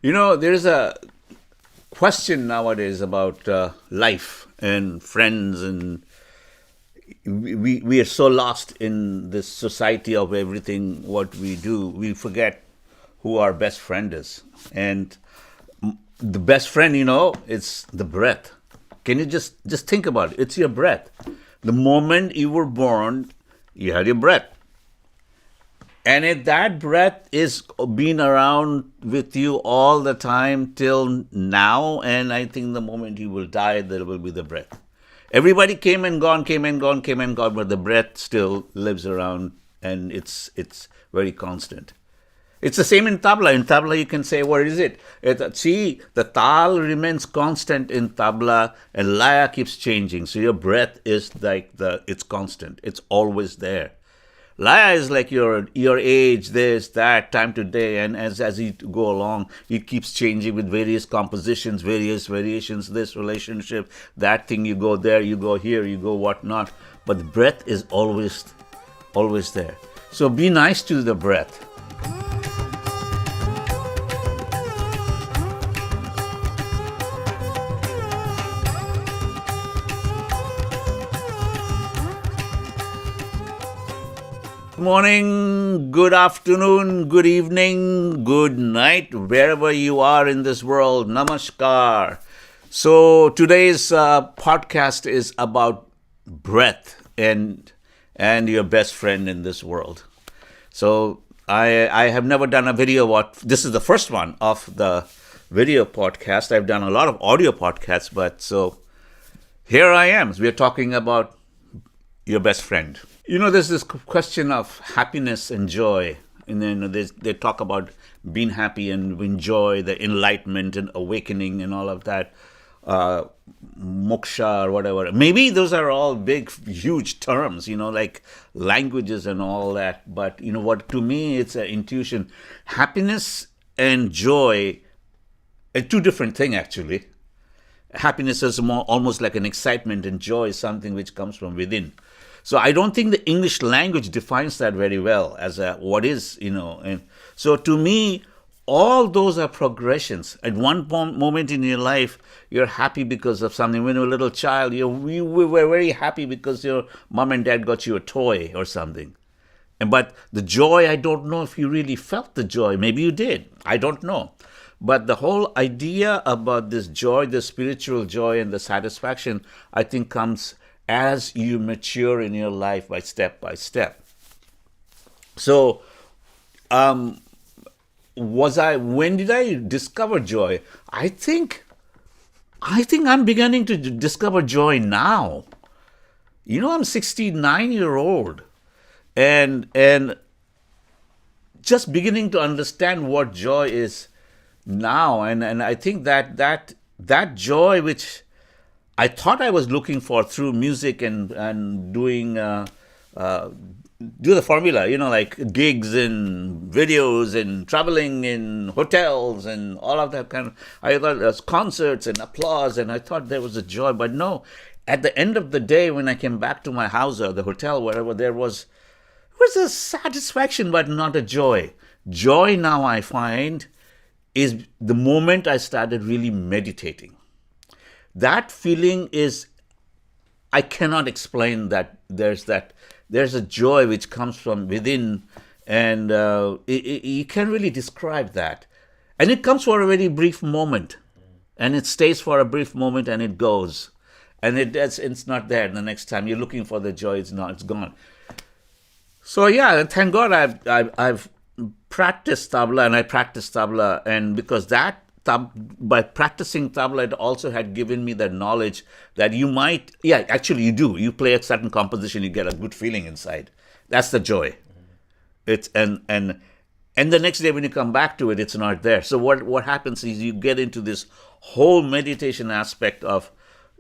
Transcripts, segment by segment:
There's a question nowadays about life and friends, and we are so lost in this society of everything what we do. We forget who our best friend is. And the best friend, it's the breath. Can you just think about it? It's your breath. The moment you were born, you had your breath. And if that breath is been around with you all the time till now, and I think the moment you will die, there will be the breath. Everybody came and gone, came and gone, came and gone, but the breath still lives around, and it's very constant. It's the same in tabla. In tabla, you can say, what is it? See, the tal remains constant in tabla, and laya keeps changing. So your breath is like it's constant. It's always there. Laya is like your age, this, that, time to day, and as you go along, it keeps changing with various compositions, various variations, this relationship, that thing, you go there, you go here, you go whatnot. But the breath is always there. So be nice to the breath. Good morning, good afternoon, good evening, good night, wherever you are in this world. Namaskar. So today's podcast is about breath and your best friend in this world. So I have never done a video. This is the first one of the video podcast. I've done a lot of audio podcasts, but so here I am. We are talking about your best friend. There's this question of happiness and joy. And then they talk about being happy and enjoy the enlightenment and awakening and all of that, moksha or whatever. Maybe those are all big, huge terms, like languages and all that. But, what to me, it's an intuition. Happiness and joy are two different things, actually. Happiness is almost like an excitement, and joy is something which comes from within. So I don't think the English language defines that very well as what is, And so to me, all those are progressions. At one moment in your life, you're happy because of something. When you were a little child, you were very happy because your mom and dad got you a toy or something. But the joy, I don't know if you really felt the joy. Maybe you did. I don't know. But the whole idea about this joy, the spiritual joy and the satisfaction, I think comes as you mature in your life by step. So, when did I discover joy? I think I'm beginning to discover joy now. I'm 69-year-old, and just beginning to understand what joy is now, and I think that joy which I thought I was looking for through music and doing do the formula, like gigs and videos and traveling in hotels and all of that kind of. I thought there was concerts and applause, and I thought there was a joy. But no, at the end of the day, when I came back to my house or the hotel, wherever, there was a satisfaction, but not a joy. Joy now, I find, is the moment I started really meditating. That feeling is, I cannot explain that. There's a joy which comes from within, and you can't really describe that. And it comes for a very brief moment, and it stays for a brief moment, and it goes, and it's not there. And the next time you're looking for the joy, it's gone. So yeah, thank God I've practiced tabla, and I practice tabla, and because by practicing tabla, it also had given me the knowledge that actually you do. You play a certain composition, you get a good feeling inside. That's the joy. It's and the next day when you come back to it, it's not there. So what happens is you get into this whole meditation aspect of,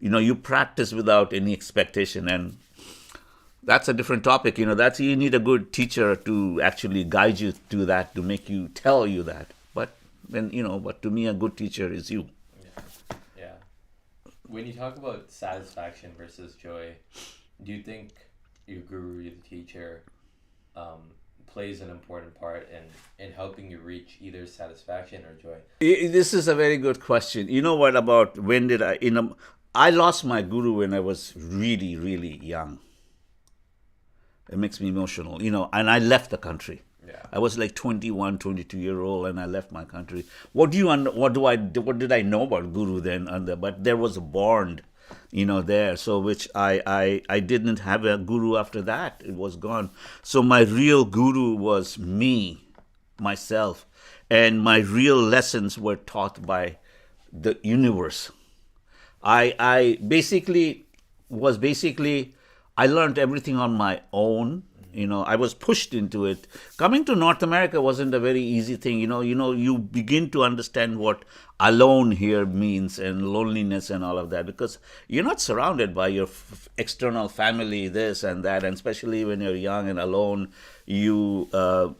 you practice without any expectation, and that's a different topic. That's, you need a good teacher to actually guide you to that, to make you tell you that. But to me, a good teacher is you. Yeah. When you talk about satisfaction versus joy, do you think your guru, the teacher, plays an important part in helping you reach either satisfaction or joy? This is a very good question. You know what about when did I, I lost my guru when I was really, really young. It makes me emotional, and I left the country. Yeah. I was like 21, 22-year old, and I left my country. What did I know about guru then? But there was a bond, there. So which I didn't have a guru after that. It was gone. So my real guru was me, myself, and my real lessons were taught by the universe. I I learned everything on my own. I was pushed into it. Coming to North America wasn't a very easy thing. You begin to understand what alone here means and loneliness and all of that, because you're not surrounded by your external family, this and that, and especially when you're young and alone, you have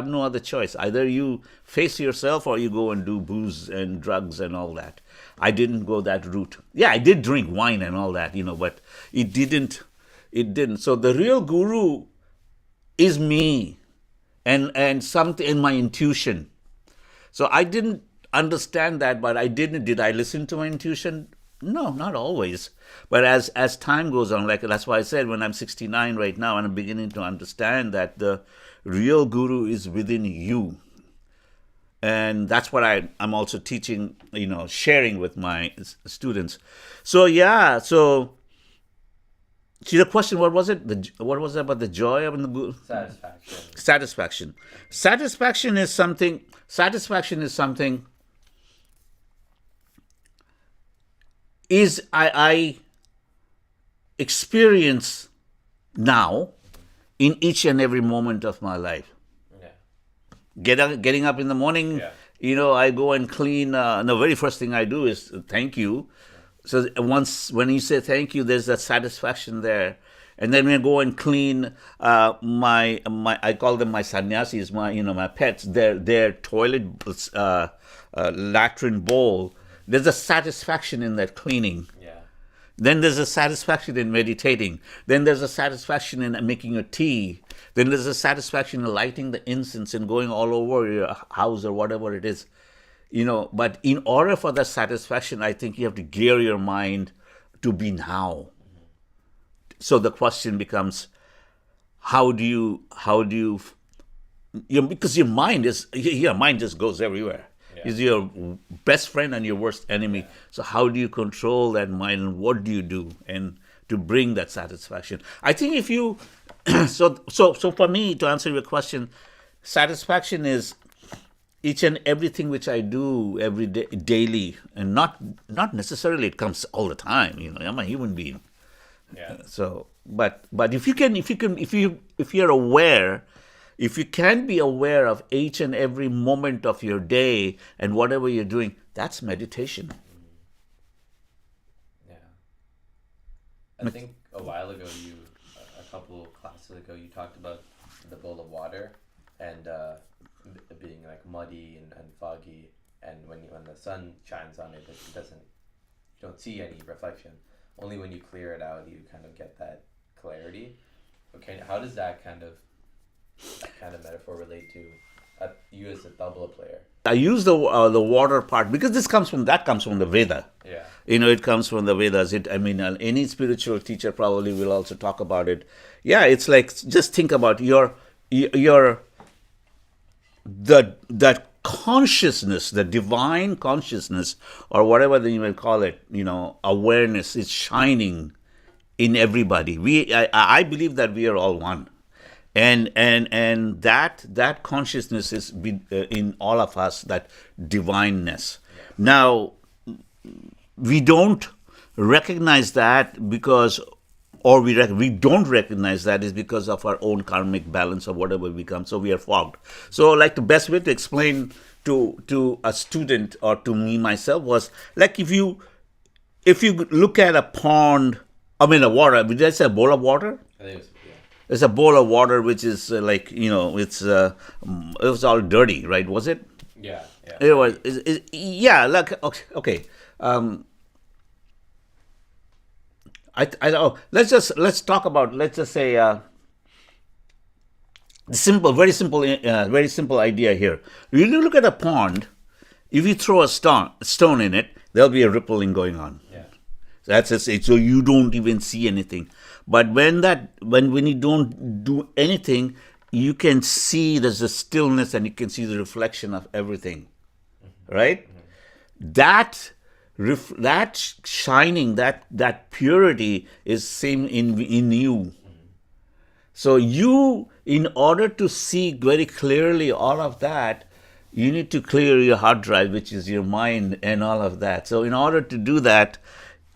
no other choice. Either you face yourself or you go and do booze and drugs and all that. I didn't go that route. Yeah, I did drink wine and all that, but it didn't. So the real guru is me, and something in my intuition. So I didn't understand that, but I didn't. Did I listen to my intuition? No, not always. But as time goes on, like that's why I said when I'm 69 right now, and I'm beginning to understand that the real guru is within you. And that's what I'm also teaching, sharing with my students. So yeah, see the question, what was it? What was it about the joy of the guru? Satisfaction. Satisfaction is something. I experience now in each and every moment of my life. Getting up in the morning, I go and clean. The very first thing I do is thank you. So when you say thank you, there's that satisfaction there. And then when I go and clean my I call them my sannyasis, my pets, their toilet latrine bowl. There's a satisfaction in that cleaning. Yeah. Then there's a satisfaction in meditating. Then there's a satisfaction in making a tea. Then there's a satisfaction in lighting the incense and going all over your house or whatever it is. But in order for that satisfaction, I think you have to gear your mind to be now. So the question becomes, how do you because your mind just goes everywhere. Is your best friend and your worst enemy. Yeah. So how do you control that mind, and what do you do and to bring that satisfaction? I think if you so for me, to answer your question, satisfaction is each and everything which I do every day, daily, and not necessarily it comes all the time. I'm a human being. Yeah. So, but if you're aware. If you can be aware of each and every moment of your day and whatever you're doing, that's meditation. Yeah. I think a while ago, a couple of classes ago, you talked about the bowl of water and being like muddy and foggy, and when the sun shines on it, you don't see any reflection. Only when you clear it out, you kind of get that clarity. Okay, how does that kind of metaphor relate to you as a tabla player? I use the water part because that comes from the Veda. Yeah. It comes from the Vedas. Any spiritual teacher probably will also talk about it. Yeah, it's like, just think about that consciousness, the divine consciousness, or whatever you may call it, awareness is shining in everybody. I believe that we are all one. And that consciousness is in all of us, that divineness. Now, we don't recognize that because, or we don't recognize that is because of our own karmic balance or whatever we become. So we are fogged. So, like, the best way to explain to a student or to me myself was like, if you look at a pond, a water. Did I say a bowl of water? I think it's, It's a bowl of water which is it was all dirty, right? Was it? Yeah. It was. Yeah. Like okay. I don't know. Let's talk about. Let's just say Simple, very simple idea here. When you look at a pond, if you throw a stone in it, there'll be a rippling going on. Yeah. That's it. So you don't even see anything. But when you don't do anything, you can see there's a stillness and you can see the reflection of everything, right? That that shining, that purity is same in you. So you, in order to see very clearly all of that, you need to clear your hard drive, which is your mind and all of that. So in order to do that,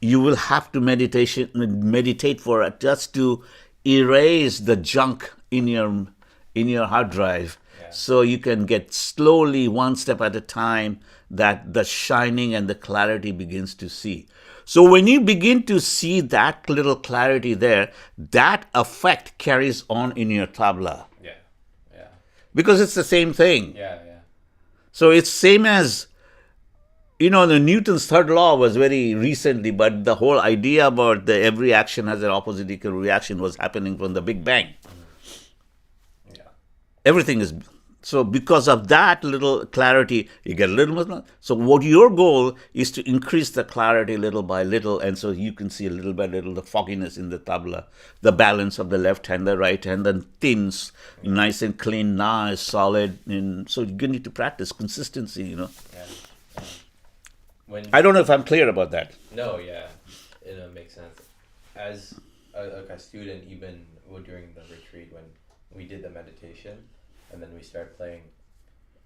you will have to meditate for it, just to erase the junk in your hard drive, Yeah. so you can get slowly, one step at a time, that the shining and the clarity begins to see. So when you begin to see that little clarity there, that effect carries on in your tabla, Yeah. Yeah. because it's the same thing. Yeah. Yeah. So it's same as, the Newton's third law was very recently, but the whole idea about the every action has an opposite equal reaction was happening from the Big Bang. Yeah. Everything is so, because of that little clarity, you get a little more. So what your goal is to increase the clarity little by little, and so you can see little by little the fogginess in the tabla, the balance of the left hand, the right hand, then thins, nice and clean, nice, solid. And so you need to practice consistency. Yeah. Yeah. When I don't know if I'm clear about that. No, yeah, it makes sense. As a student, even during the retreat, when we did the meditation, and then we start playing,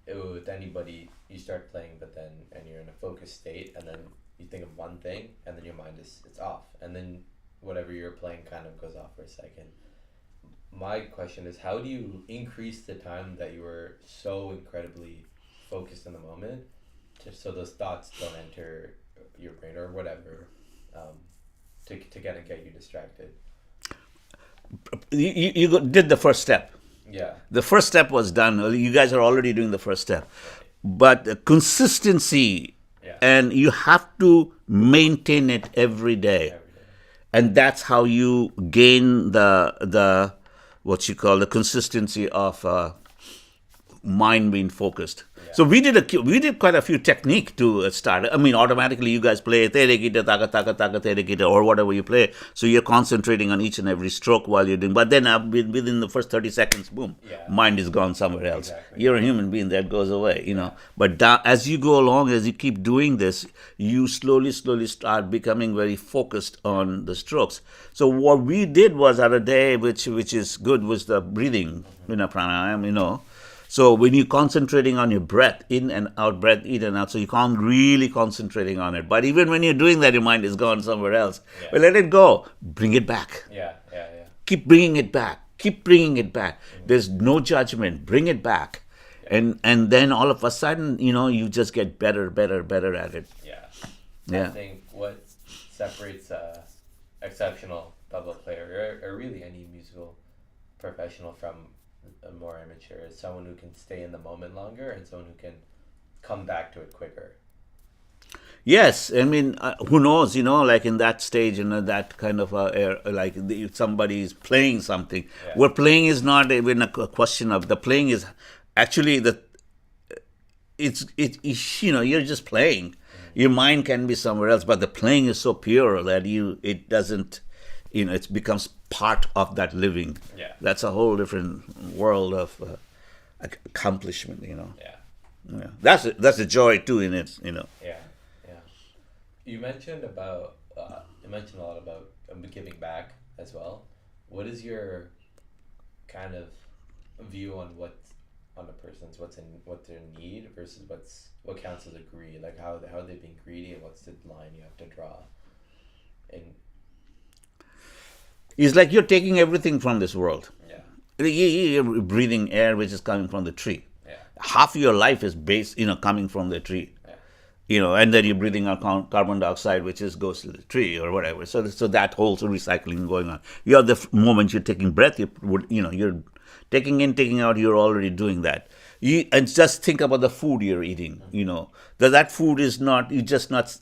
with anybody, you start playing, but then, and you're in a focused state, and then you think of one thing, and then your mind it's off, and then whatever you're playing kind of goes off for a second. My question is, how do you increase the time that you were so incredibly focused in the moment, so those thoughts don't enter your brain or whatever, to get you distracted? You did the first step. Yeah. The first step was done. You guys are already doing the first step. But consistency, Yeah. and you have to maintain it every day. Every day. And that's how you gain the what you call the consistency of mind being focused. Yeah. So we did quite a few technique to start. I mean, automatically you guys play tere kita taka taka taka tere kita or whatever you play. So you're concentrating on each and every stroke while you're doing. But then within the first 30 seconds, boom, Yeah. mind is gone somewhere else. Exactly. You're a human being, that goes away, But as you go along, as you keep doing this, you slowly start becoming very focused on the strokes. So what we did was, at a day, which is good, was the breathing, pranayama, So when you're concentrating on your breath, in and out, breath in and out, so you can't really concentrating on it. But even when you're doing that, your mind is gone somewhere else. Yeah. Well, let it go. Bring it back. Yeah. Yeah. Yeah. Keep bringing it back. Keep bringing it back. There's no judgment. Bring it back. And then all of a sudden, you just get better at it. Yeah. Yeah. I think what separates exceptional tabla player, or really any musical professional, from a more amateur, is someone who can stay in the moment longer and someone who can come back to it quicker. Yes, I mean, who knows, like in that stage, that kind of, like if somebody is playing something, Yeah. where playing is not even a question of, the playing is actually it's you're just playing. Mm-hmm. Your mind can be somewhere else, but the playing is so pure that it doesn't, it becomes part of that living. Yeah. That's a whole different world of accomplishment, Yeah. Yeah. That's a joy too in it, Yeah. Yeah. You mentioned a lot about giving back as well. What is your kind of view on on a person's what their need versus what counts as a greed? Like how they're being greedy, and what's the line you have to draw? And it's like you're taking everything from this world. yeah. You're breathing air which is coming from the tree. Yeah. Half your life is based, coming from the tree. Yeah. And then you're breathing out carbon dioxide, which goes to the tree or whatever. So that whole recycling going on. You have the moment you're taking breath, you're taking in, taking out. You're already doing that. And just think about the food you're eating. That food is not. You just not.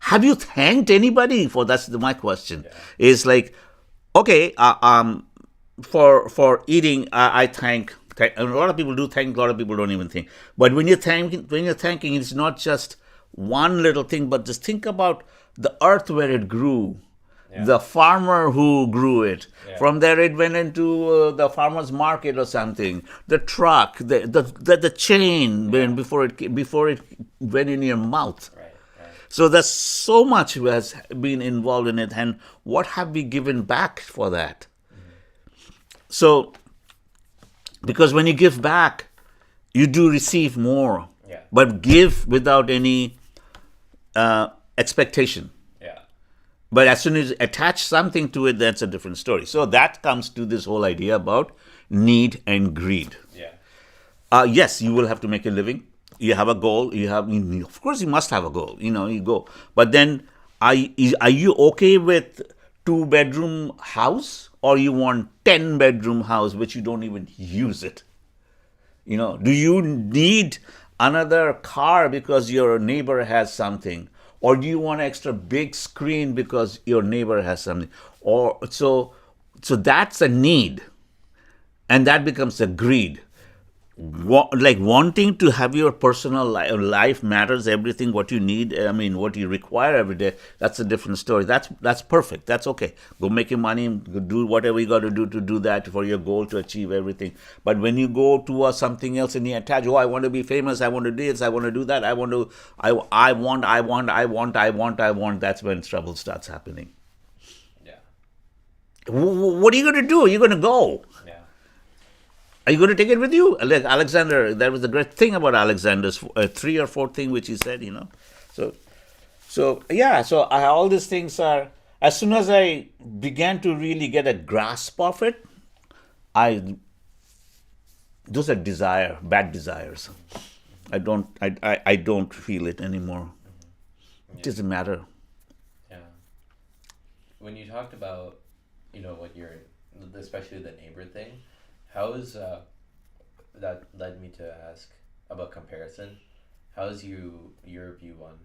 Have you thanked anybody for? That's my question. Yeah. Is like, okay, for eating, I thank. A lot of people do thank. A lot of people don't even think. But when you're thanking, it's not just one little thing, but just think about the earth where it grew, Yeah. the farmer who grew it. Yeah. From there, it went into the farmer's market or something. The truck, the chain before it went in your mouth. Right. Right. So there's so much who has been involved in it, and what have we given back for that? So, because when you give back, you do receive more, Yeah. but give without any expectation. Yeah. But as soon as you attach something to it, that's a different story. So that comes to this whole idea about need and greed. Yeah. Yes, you will have to make a living. You have a goal. Of course, you must have a goal. You go. But then, are you okay with 2-bedroom house, or you want 10-bedroom house which you don't even use it? Do you need another car because your neighbor has something, or do you want an extra big screen because your neighbor has something? Or so that's a need, and that becomes a greed. Like wanting to have your personal life matters everything, what you need, what you require every day, that's a different story. That's perfect, that's okay. Go make your money, go do whatever you got to do that for your goal, to achieve everything. But when you go to something else and you attach, I want to be famous, I want to do this, I want to do that, I want, that's when trouble starts happening. Yeah. What are you going to do? You're going to go. Yeah. Are you going to take it with you? Like Alexander, that was the great thing about Alexander's 3 or 4 thing which he said, So all these things are, as soon as I began to really get a grasp of it, those are bad desires. I don't feel it anymore. It doesn't matter. Yeah. When you talked about, what you're, especially the neighbor thing, how is that led me to ask about comparison? How has your view on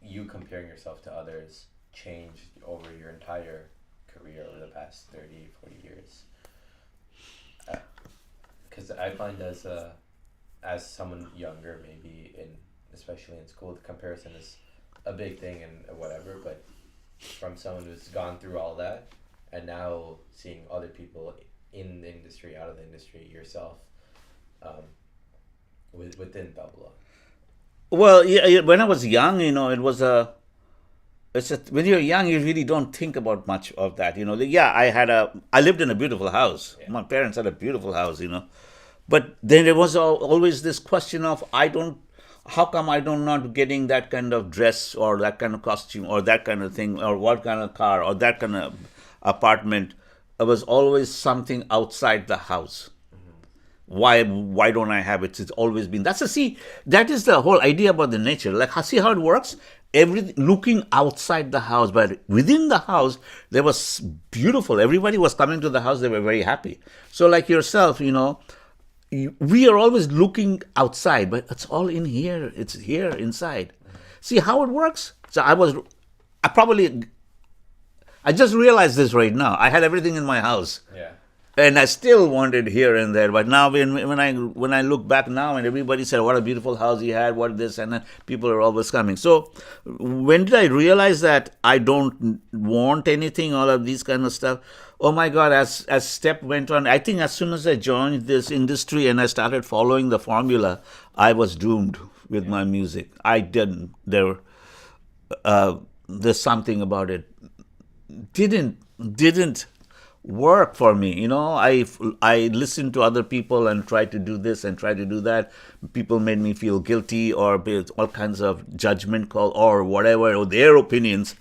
you comparing yourself to others changed over your entire career over the past 30, 40 years? Because I find as someone younger, maybe especially in school, the comparison is a big thing and whatever, but from someone who's gone through all that and now seeing other people in the industry, out of the industry, yourself, within Babla. Well, yeah, when I was young, it was when you're young, you really don't think about much of that. Yeah, I lived in a beautiful house. Yeah. My parents had a beautiful house, But then there was always this question of, how come I don't not getting that kind of dress or that kind of costume or that kind of thing, or what kind of car or that kind of apartment? It was always something outside the house. Why don't I have it? It's always been. That is the whole idea about the nature. Like, see how it works? Everything looking outside the house, but within the house, there was beautiful. Everybody was coming to the house. They were very happy. So like yourself, we are always looking outside, but it's all in here. It's here inside. See how it works? So I just realized this right now. I had everything in my house. Yeah. And I still wanted here and there, but now when I look back now, and everybody said what a beautiful house he had, what this, and then people are always coming. So when did I realize that I don't want anything, all of these kind of stuff? Oh my God! As step went on, I think as soon as I joined this industry and I started following the formula, I was doomed with my music. I didn't. There's something about it didn't work for me. I listened to other people and tried to do this and tried to do that. People made me feel guilty, or all kinds of judgment call or whatever, or their opinions.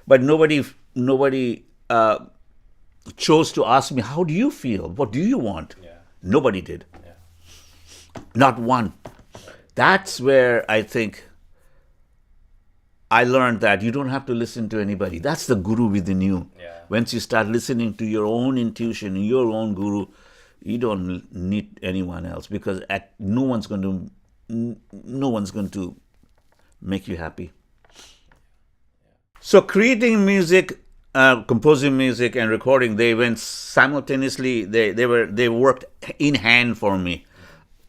But nobody chose to ask me, how do you feel? What do you want? Yeah. Nobody did. Yeah. Not one. That's where I think I learned that you don't have to listen to anybody. That's the guru within you. Yeah. Once you start listening to your own intuition, your own guru, you don't need anyone else, because no one's going to make you happy. So creating music composing music and recording, they went simultaneously. They worked in hand for me.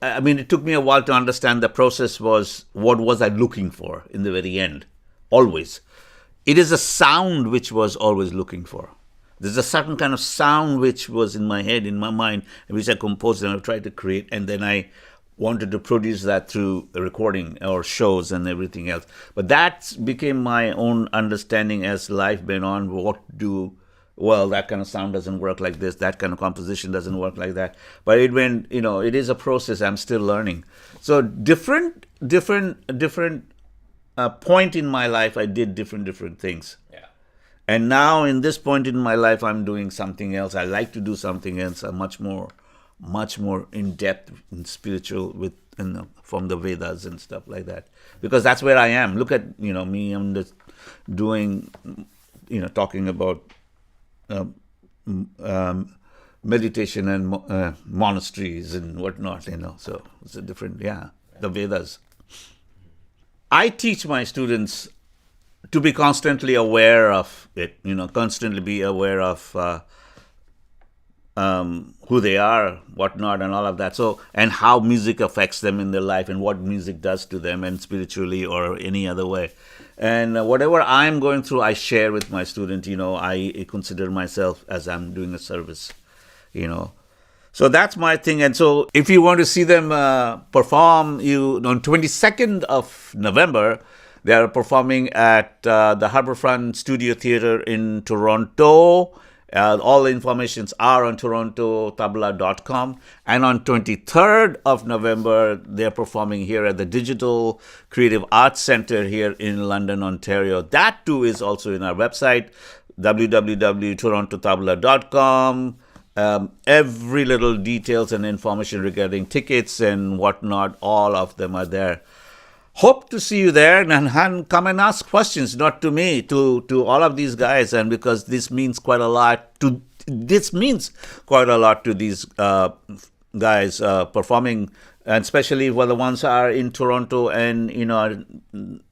I mean, it took me a while to understand the process was what was I looking for in the very end. Always, it is a sound which was always looking for. There's a certain kind of sound which was in my head, in my mind, which I composed and I tried to create, and then I wanted to produce that through a recording or shows and everything else. But that became my own understanding as life went on. That kind of sound doesn't work like this, that kind of composition doesn't work like that. But it is a process. I'm still learning. So different point in my life, I did different things. Yeah. And now in this point in my life, I'm doing something else. I like to do something else, much more in depth and spiritual from the Vedas and stuff like that. Because that's where I am. Look at me. I'm just doing, talking about meditation and monasteries and whatnot. So it's a different, the Vedas. I teach my students to be constantly aware of it. Constantly be aware of who they are, whatnot, and all of that. So, and how music affects them in their life, and what music does to them, and spiritually or any other way. And whatever I'm going through, I share with my student. I consider myself as I'm doing a service. So that's my thing. And so, if you want to see them perform, on 22nd of November, they are performing at the Harbourfront Studio Theatre in Toronto. All the informations are on torontotabla.com. And on 23rd of November, they're performing here at the Digital Creative Arts Centre here in London, Ontario. That too is also in our website, www.torontotabla.com. Every little details and information regarding tickets and whatnot, all of them are there. Hope to see you there, and come and ask questions, not to me, to all of these guys, and because this means quite a lot to these guys performing, and especially for the ones who are in Toronto and our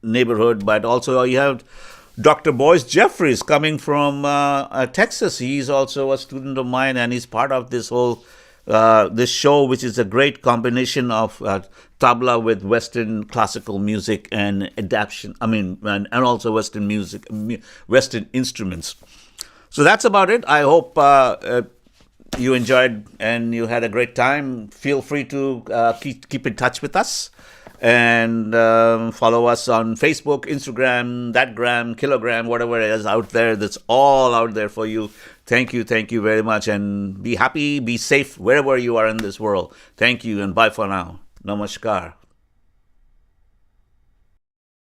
neighborhood. But also you have Dr. Boyce Jeffries coming from Texas. He's also a student of mine, and he's part of this whole this show, which is a great combination of tabla with Western classical music and adaptation. And also Western music, Western instruments. So that's about it. I hope you enjoyed and you had a great time. Feel free to keep in touch with us and follow us on Facebook, Instagram, Thatgram, Kilogram, whatever it is out there. That's all out there for you. Thank you very much, and be happy, be safe wherever you are in this world. Thank you, and bye for now. Namaskar.